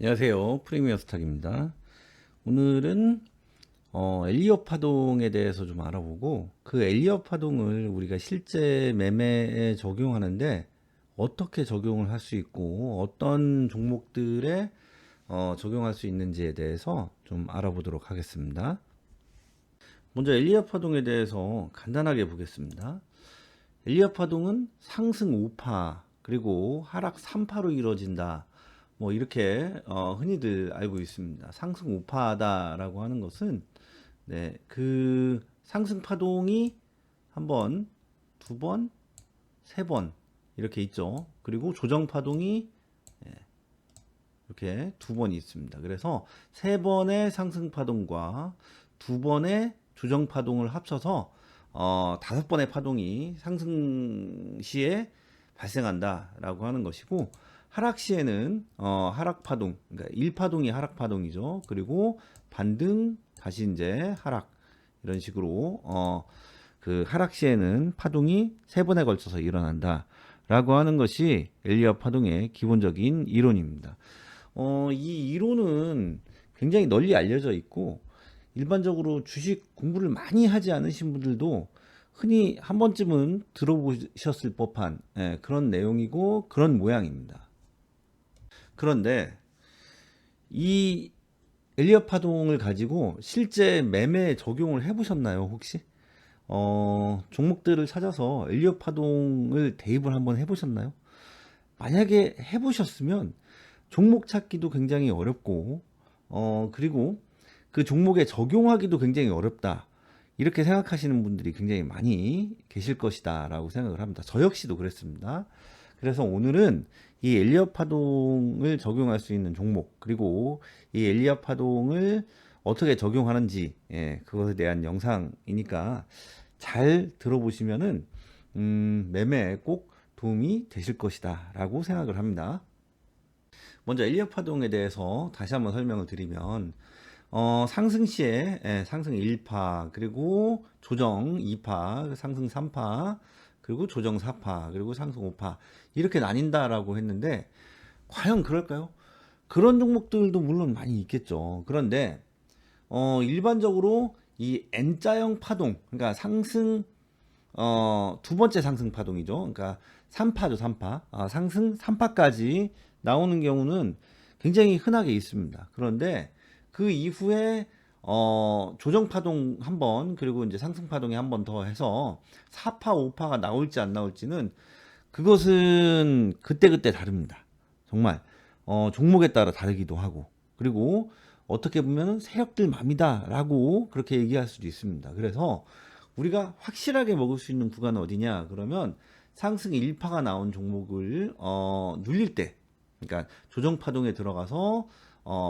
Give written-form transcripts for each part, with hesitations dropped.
안녕하세요. 프리미어 스탁입니다. 오늘은 엘리엇 파동에 대해서 좀 알아보고, 그 엘리엇 파동을 우리가 실제 매매에 적용하는데 어떻게 적용을 할 수 있고 어떤 종목들에 적용할 수 있는지에 대해서 좀 알아보도록 하겠습니다. 먼저 엘리엇 파동에 대해서 간단하게 보겠습니다. 엘리엇 파동은 상승 5파 그리고 하락 3파로 이루어진다. 뭐 이렇게 흔히들 알고 있습니다. 상승 5파다라고 하는 것은 그 상승 파동이 한 번, 두 번, 세 번 이렇게 있죠. 그리고 조정 파동이 이렇게 두 번이 있습니다. 그래서 세 번의 상승 파동과 두 번의 조정 파동을 합쳐서 다섯 번의 파동이 상승 시에 발생한다라고 하는 것이고, 하락 시에는 하락 파동, 그러니까 1파동이 하락 파동이죠. 그리고 반등, 다시 이제 하락, 이런 식으로 그 하락 시에는 파동이 세 번에 걸쳐서 일어난다라고 하는 것이 엘리엇 파동의 기본적인 이론입니다. 이 이론은 굉장히 널리 알려져 있고, 일반적으로 주식 공부를 많이 하지 않으신 분들도 흔히 한 번쯤은 들어보셨을 법한 그런 내용이고 그런 모양입니다. 그런데 이 엘리엇 파동을 가지고 실제 매매에 적용을 해보셨나요, 혹시? 종목들을 찾아서 엘리엇 파동을 대입을 한번 해보셨나요? 만약에 해보셨으면 종목 찾기도 굉장히 어렵고, 그리고 그 종목에 적용하기도 굉장히 어렵다. 이렇게 생각하시는 분들이 굉장히 많이 계실 것이다 라고 생각을 합니다. 저 역시도 그랬습니다. 그래서 오늘은 이 엘리엇 파동을 적용할 수 있는 종목, 그리고 이 엘리엇 파동을 어떻게 적용하는지, 그것에 대한 영상이니까 잘 들어보시면은 매매에 꼭 도움이 되실 것이다 라고 생각을 합니다. 먼저 엘리엇 파동에 대해서 다시 한번 설명을 드리면, 상승 시에 상승 1파, 그리고 조정 2파, 상승 3파, 그리고 조정 4파, 그리고 상승 5파 이렇게 나뉜다라고 했는데, 과연 그럴까요? 그런 종목들도 물론 많이 있겠죠. 그런데 일반적으로 이 N자형 파동, 그러니까 상승 두 번째 상승 파동이죠. 그러니까 3파죠, 3파. 상승 3파까지 나오는 경우는 굉장히 흔하게 있습니다. 그런데 그 이후에 조정 파동 한 번, 그리고 이제 상승 파동이 한 번 더 해서 4파, 5파가 나올지 안 나올지는 그것은 그때그때 다릅니다. 정말 종목에 따라 다르기도 하고, 그리고 어떻게 보면 세력들 맘이다라고 그렇게 얘기할 수도 있습니다. 그래서 우리가 확실하게 먹을 수 있는 구간은 어디냐? 그러면 상승 1파가 나온 종목을 눌릴 때, 그러니까 조정 파동에 들어가서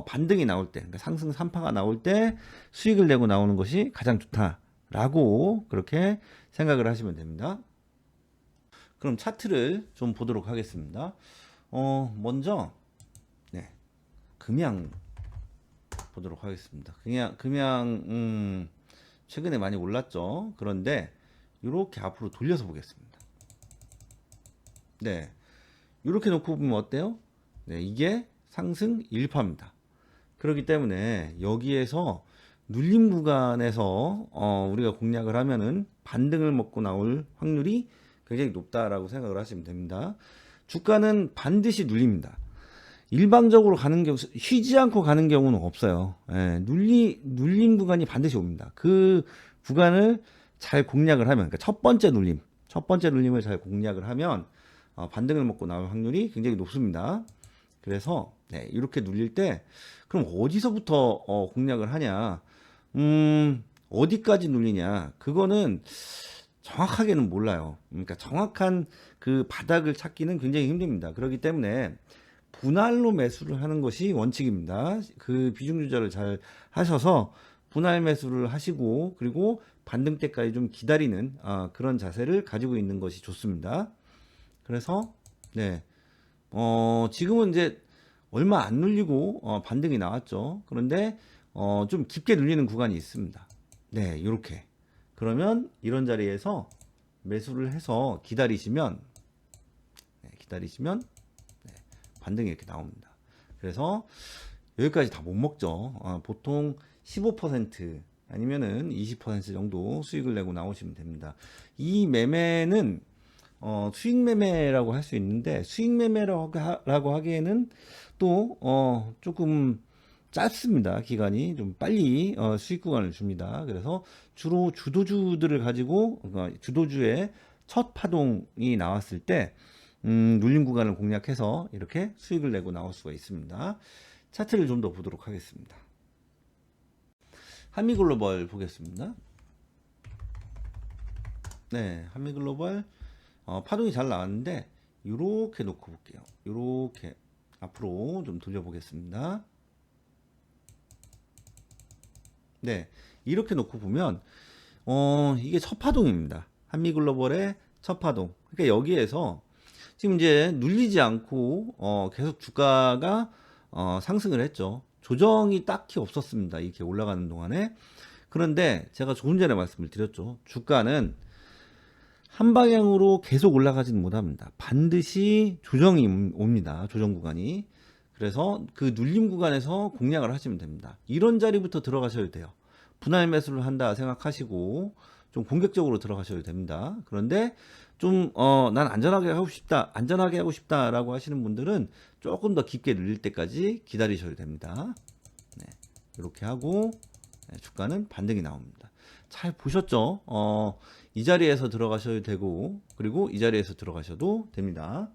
반등이 나올 때, 그러니까 상승 3파가 나올 때 수익을 내고 나오는 것이 가장 좋다라고 그렇게 생각을 하시면 됩니다. 그럼 차트를 좀 보도록 하겠습니다. 먼저 금양 보도록 하겠습니다. 금양 최근에 많이 올랐죠. 그런데 이렇게 앞으로 돌려서 보겠습니다. 네, 이렇게 놓고 보면 어때요? 네, 이게 상승 1파입니다. 그렇기 때문에 여기에서 눌림 구간에서 우리가 공략을 하면은 반등을 먹고 나올 확률이 굉장히 높다라고 생각을 하시면 됩니다. 주가는 반드시 눌립니다. 일방적으로 가는 경우, 쉬지 않고 가는 경우는 없어요. 눌림 구간이 반드시 옵니다. 그 구간을 잘 공략을 하면, 그러니까 첫 번째 눌림을 잘 공략을 하면 반등을 먹고 나올 확률이 굉장히 높습니다. 그래서 이렇게 눌릴 때 그럼 어디서부터 공략을 하냐? 어디까지 눌리냐? 그거는 정확하게는 몰라요. 그러니까 정확한 그 바닥을 찾기는 굉장히 힘듭니다. 그렇기 때문에 분할로 매수를 하는 것이 원칙입니다. 그 비중 조절을 잘 하셔서 분할 매수를 하시고, 그리고 반등 때까지 좀 기다리는 그런 자세를 가지고 있는 것이 좋습니다. 그래서 지금은 이제 얼마 안 눌리고 반등이 나왔죠. 그런데 좀 깊게 눌리는 구간이 있습니다. 이렇게. 그러면 이런 자리에서 매수를 해서 기다리시면 반등이 이렇게 나옵니다. 그래서 여기까지 다 못 먹죠. 보통 15% 아니면은 20% 정도 수익을 내고 나오시면 됩니다. 이 매매는 수익 매매라고 할 수 있는데, 수익 매매라고 하기에는 또 조금 짧습니다. 기간이 좀 빨리 수익 구간을 줍니다. 그래서 주로 주도주들을 가지고, 주도주의 첫 파동이 나왔을 때 눌림 구간을 공략해서 이렇게 수익을 내고 나올 수가 있습니다. 차트를 좀 더 보도록 하겠습니다. 한미글로벌 보겠습니다. 네, 한미글로벌 파동이 잘 나왔는데 이렇게 놓고 볼게요. 이렇게 앞으로 좀 돌려보겠습니다. 네, 이렇게 놓고 보면 이게 첫 파동입니다. 한미글로벌의 첫 파동. 그러니까 여기에서 지금 이제 눌리지 않고 계속 주가가 상승을 했죠. 조정이 딱히 없었습니다. 이렇게 올라가는 동안에. 그런데 제가 조금 전에 말씀을 드렸죠. 주가는 한 방향으로 계속 올라가지는 못합니다. 반드시 조정이 옵니다. 조정 구간이. 그래서 그 눌림 구간에서 공략을 하시면 됩니다. 이런 자리부터 들어가셔야 돼요. 분할 매수를 한다 생각하시고 좀 공격적으로 들어가셔야 됩니다. 그런데 좀 난 안전하게 하고 싶다라고 하시는 분들은 조금 더 깊게 눌릴 때까지 기다리셔야 됩니다. 네, 이렇게 하고 주가는 반등이 나옵니다. 잘 보셨죠? 이 자리에서 들어가셔도 되고, 그리고 이 자리에서 들어가셔도 됩니다.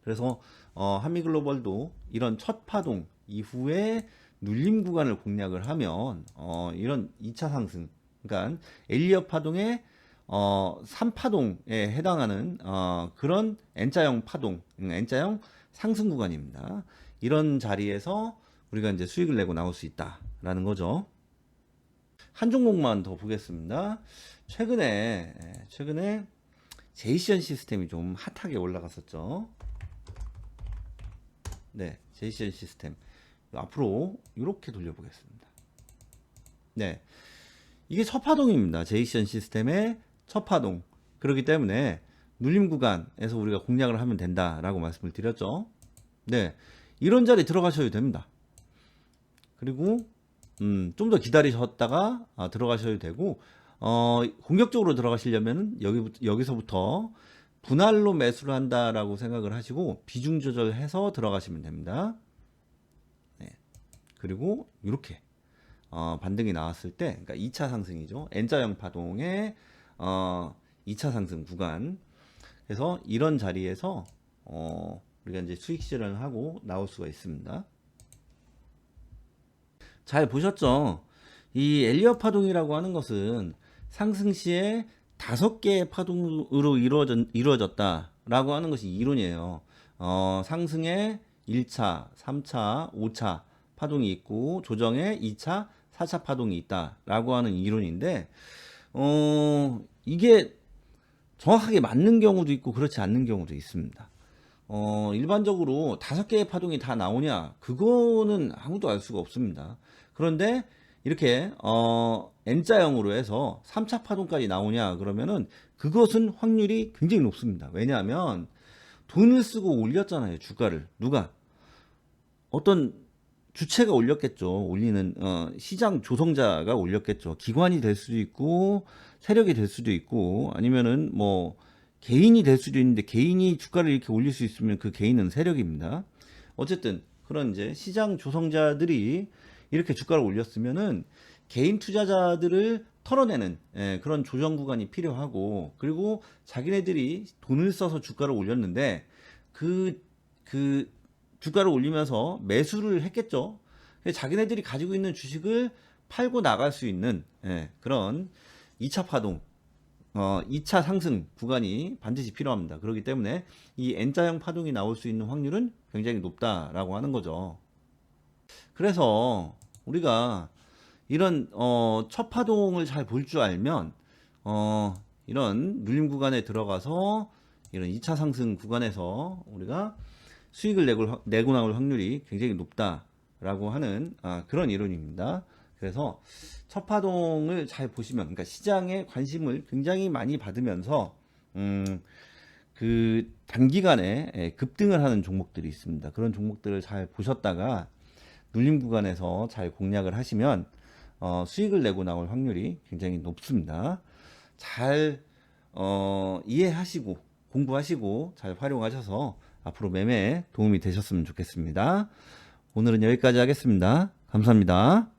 그래서 한미글로벌도 이런 첫 파동 이후에 눌림 구간을 공략을 하면 이런 2차 상승, 그러니까 엘리엇 파동의 3파동에 해당하는 그런 N자형 파동, N자형 상승 구간입니다. 이런 자리에서 우리가 이제 수익을 내고 나올 수 있다라는 거죠. 한 종목만 더 보겠습니다. 최근에 제이션 시스템이 좀 핫하게 올라갔었죠. 네, 제이션 시스템 앞으로 이렇게 돌려보겠습니다. 네, 이게 첫 파동입니다. 제이션 시스템의 첫 파동. 그렇기 때문에 눌림 구간에서 우리가 공략을 하면 된다라고 말씀을 드렸죠. 네, 이런 자리 들어가셔도 됩니다. 그리고 좀 더 기다리셨다가 들어가셔도 되고, 공격적으로 들어가시려면 여기서부터 분할로 매수를 한다라고 생각을 하시고 비중 조절해서 들어가시면 됩니다. 네. 그리고 이렇게 반등이 나왔을 때, 그러니까 2차 상승이죠. N자형 파동의 2차 상승 구간. 그래서 이런 자리에서 우리가 이제 수익 실현을 하고 나올 수가 있습니다. 잘 보셨죠? 이 엘리엇 파동이라고 하는 것은 상승 시에 5개의 파동으로 이루어졌다라고 하는 것이 이론이에요. 상승에 1차, 3차, 5차 파동이 있고 조정에 2차, 4차 파동이 있다라고 하는 이론인데 이게 정확하게 맞는 경우도 있고 그렇지 않는 경우도 있습니다. 일반적으로 5개의 파동이 다 나오냐? 그거는 아무도 알 수가 없습니다. 그런데 이렇게 N자형으로 해서 3차 파동까지 나오냐? 그러면은 그것은 확률이 굉장히 높습니다. 왜냐하면 돈을 쓰고 올렸잖아요. 주가를. 누가? 어떤 주체가 올렸겠죠. 올리는 시장 조성자가 올렸겠죠. 기관이 될 수도 있고 세력이 될 수도 있고 아니면은 뭐 개인이 될 수도 있는데, 개인이 주가를 이렇게 올릴 수 있으면 그 개인은 세력입니다. 어쨌든 그런 이제 시장 조성자들이 이렇게 주가를 올렸으면은 개인 투자자들을 털어내는 그런 조정 구간이 필요하고, 그리고 자기네들이 돈을 써서 주가를 올렸는데 그 주가를 올리면서 매수를 했겠죠. 자기네들이 가지고 있는 주식을 팔고 나갈 수 있는 그런 2차 파동, 2차 상승 구간이 반드시 필요합니다. 그렇기 때문에 이 N자형 파동이 나올 수 있는 확률은 굉장히 높다라고 하는 거죠. 그래서 우리가 이런 첫 파동을 잘 볼 줄 알면 이런 눌림 구간에 들어가서 이런 2차 상승 구간에서 우리가 수익을 내고 나올 확률이 굉장히 높다라고 하는 그런 이론입니다. 그래서 첫 파동을 잘 보시면, 그러니까 시장의 관심을 굉장히 많이 받으면서 그 그 단기간에 급등을 하는 종목들이 있습니다. 그런 종목들을 잘 보셨다가 눌림 구간에서 잘 공략을 하시면 수익을 내고 나올 확률이 굉장히 높습니다. 잘 이해하시고 공부하시고 잘 활용하셔서 앞으로 매매에 도움이 되셨으면 좋겠습니다. 오늘은 여기까지 하겠습니다. 감사합니다.